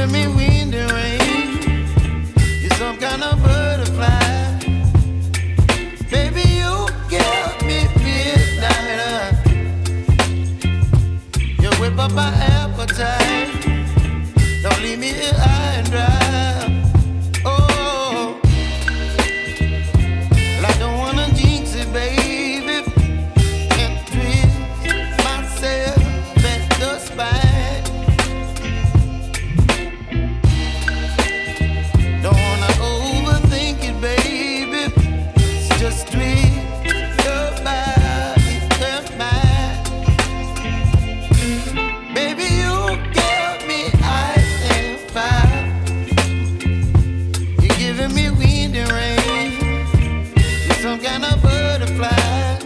giving me wind and rain. You're some kind of butterfly. Baby, you give me midnight. You whip up my appetite. Don't leave me here high and dry. Oh, well, I don't wanna jinx it, baby, and twist myself at the spine. Don't wanna overthink it, baby. It's just twist your body and mine. Baby, you give me ice and fire. You're giving me wind and rain. You're some kind of butterfly.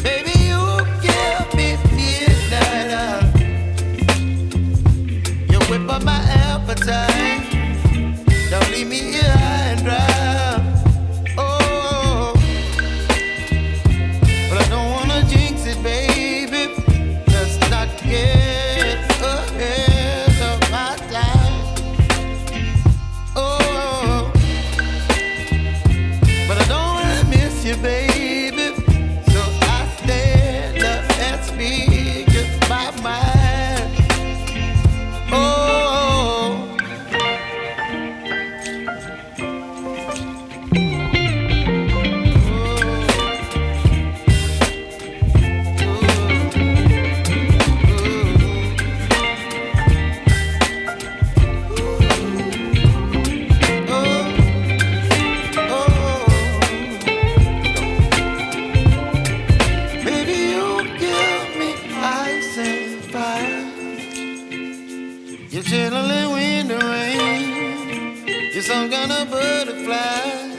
Baby, you give me midnight. You whip up my appetite. Don't leave me here high and dry. Oh, but I don't wanna jinx it, baby. Let's not get ahead of my time. Oh, but I don't wanna miss you, baby. So I stand up and speak just my mind. Oh. Baby, you give me ice and fire. You're chilling in wind and rain. You're some kind of butterfly.